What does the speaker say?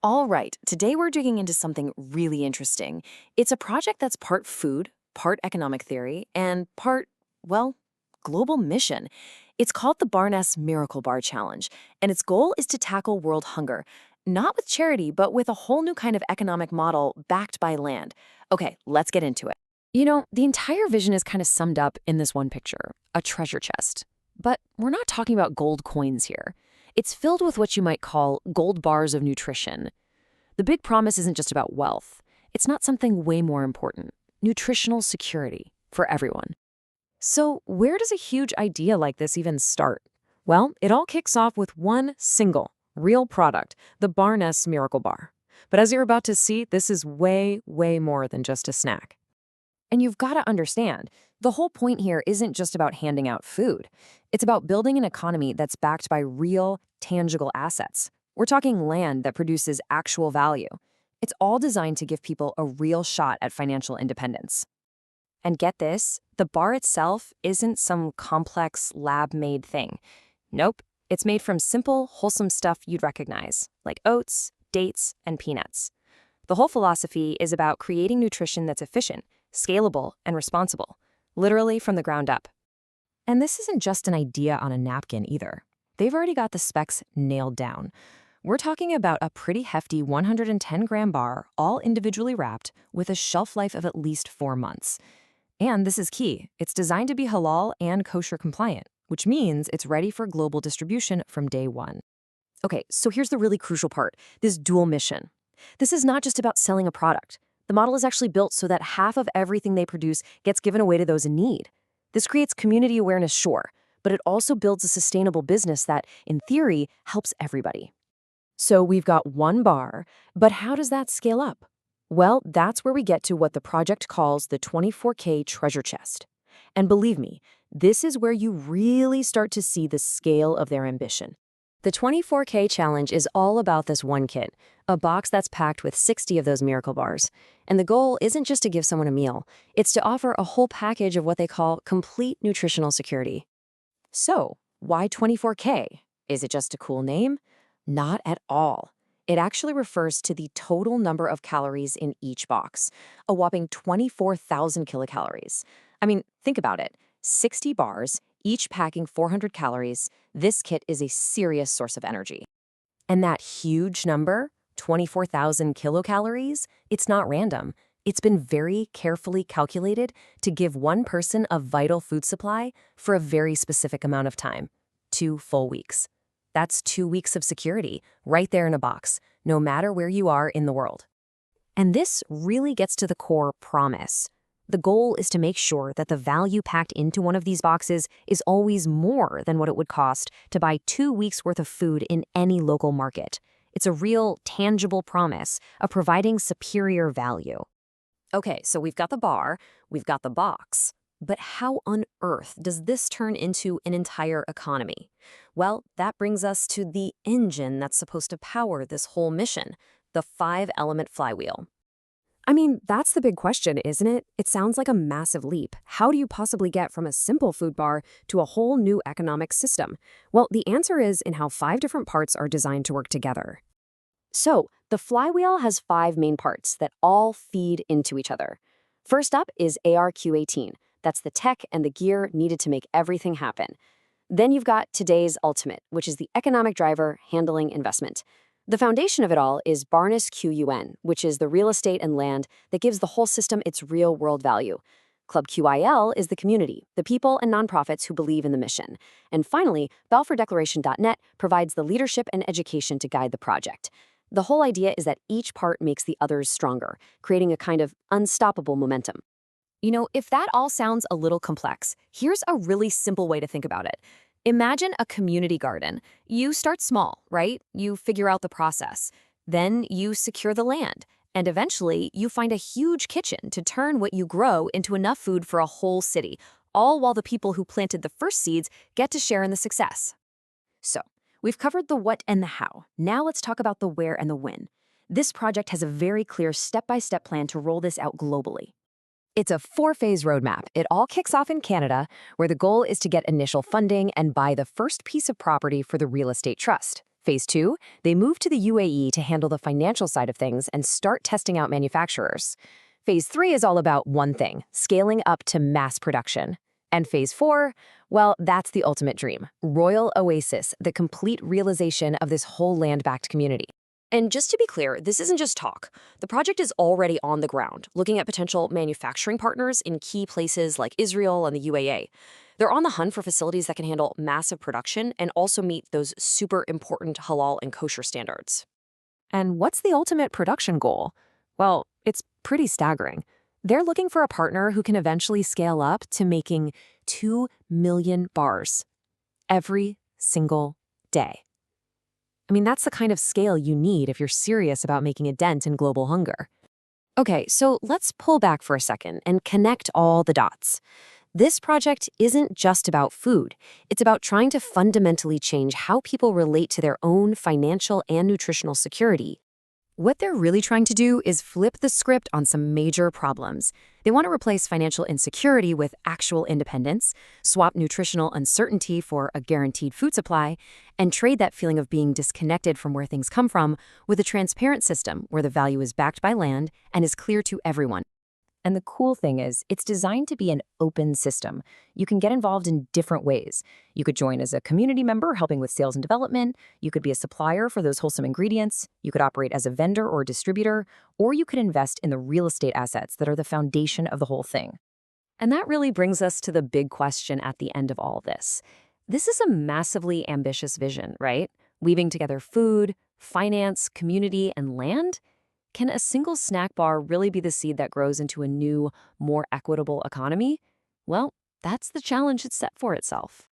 All right, today we're digging into something really interesting. It's a project that's part food, part economic theory, and part, well, global mission. It's called the BarNess Miracle Bar Challenge, and its goal is to tackle world hunger, not with charity, but with a whole new kind of economic model backed by land. Okay, let's get into it. The entire vision is kind of summed up in this one picture, a treasure chest. But we're not talking about gold coins here. It's filled with what you might call gold bars of nutrition. The big promise isn't just about wealth. It's not something way more important. Nutritional security for everyone. So where does a huge idea like this even start? Well, it all kicks off with one single, real product, the BarNess Miracle Bar. But as you're about to see, this is way, way more than just a snack. And you've got to understand, the whole point here isn't just about handing out food. It's about building an economy that's backed by real, tangible assets. We're talking land that produces actual value. It's all designed to give people a real shot at financial independence. And get this, the bar itself isn't some complex lab-made thing. Nope, it's made from simple, wholesome stuff you'd recognize, like oats, dates, and peanuts. The whole philosophy is about creating nutrition that's efficient, scalable, and responsible, literally from the ground up. And this isn't just an idea on a napkin either. They've already got the specs nailed down. We're talking about a pretty hefty 110-gram bar, all individually wrapped, with a shelf life of at least 4 months. And this is key, it's designed to be halal and kosher compliant, which means it's ready for global distribution from day one. Okay, so here's the really crucial part, this dual mission. This is not just about selling a product. The model is actually built so that half of everything they produce gets given away to those in need. This creates community awareness, sure, but it also builds a sustainable business that, in theory, helps everybody. So we've got one bar, but how does that scale up? Well, that's where we get to what the project calls the 24K treasure chest. And believe me, this is where you really start to see the scale of their ambition. The 24K challenge is all about this one kit, a box that's packed with 60 of those miracle bars. And the goal isn't just to give someone a meal, it's to offer a whole package of what they call complete nutritional security. So, why 24K? Is it just a cool name? Not at all. It actually refers to the total number of calories in each box, a whopping 24,000 kilocalories. I mean, think about it. 60 bars, each packing 400 calories, this kit is a serious source of energy. And that huge number, 24,000 kilocalories, it's not random. It's been very carefully calculated to give one person a vital food supply for a very specific amount of time, 2 full weeks. That's 2 weeks of security, right there in a box, no matter where you are in the world. And this really gets to the core promise. The goal is to make sure that the value packed into one of these boxes is always more than what it would cost to buy 2 weeks' worth of food in any local market. It's a real, tangible promise of providing superior value. Okay, so we've got the bar, we've got the box. But how on earth does this turn into an entire economy? Well, that brings us to the engine that's supposed to power this whole mission, the 5-element flywheel. I mean, that's the big question, isn't it? It sounds like a massive leap. How do you possibly get from a simple food bar to a whole new economic system? Well, the answer is in how 5 different parts are designed to work together. So, the flywheel has 5 main parts that all feed into each other. First up is ARQ18. That's the tech and the gear needed to make everything happen. Then you've got today's ultimate, which is the economic driver handling investment. The foundation of it all is BarNess QUN, which is the real estate and land that gives the whole system its real-world value. Club QIL is the community, the people and nonprofits who believe in the mission. And finally, balfourdeclaration.net provides the leadership and education to guide the project. The whole idea is that each part makes the others stronger, creating a kind of unstoppable momentum. If that all sounds a little complex, here's a really simple way to think about it. Imagine a community garden. You start small, right? You figure out the process. Then you secure the land. And eventually, you find a huge kitchen to turn what you grow into enough food for a whole city, all while the people who planted the first seeds get to share in the success. So, we've covered the what and the how. Now let's talk about the where and the when. This project has a very clear step-by-step plan to roll this out globally. It's a 4-phase roadmap. It all kicks off in Canada, where the goal is to get initial funding and buy the first piece of property for the real estate trust. Phase 2, they move to the UAE to handle the financial side of things and start testing out manufacturers. Phase 3 is all about one thing, scaling up to mass production. And Phase 4, well, that's the ultimate dream. Royal Oasis, the complete realization of this whole land-backed community. And just to be clear, this isn't just talk. The project is already on the ground, looking at potential manufacturing partners in key places like Israel and the UAE. They're on the hunt for facilities that can handle massive production and also meet those super important halal and kosher standards. And what's the ultimate production goal? Well, it's pretty staggering. They're looking for a partner who can eventually scale up to making 2 million bars every single day. I mean, that's the kind of scale you need if you're serious about making a dent in global hunger. Okay, so let's pull back for a second and connect all the dots. This project isn't just about food. It's about trying to fundamentally change how people relate to their own financial and nutritional security. What they're really trying to do is flip the script on some major problems. They want to replace financial insecurity with actual independence, swap nutritional uncertainty for a guaranteed food supply, and trade that feeling of being disconnected from where things come from with a transparent system where the value is backed by land and is clear to everyone. And the cool thing is, it's designed to be an open system. You can get involved in different ways. You could join as a community member helping with sales and development. You could be a supplier for those wholesome ingredients. You could operate as a vendor or distributor, or you could invest in the real estate assets that are the foundation of the whole thing. And that really brings us to the big question at the end of all this. This is a massively ambitious vision, right? Weaving together food, finance, community, and land. Can a single snack bar really be the seed that grows into a new, more equitable economy? Well, that's the challenge it's set for itself.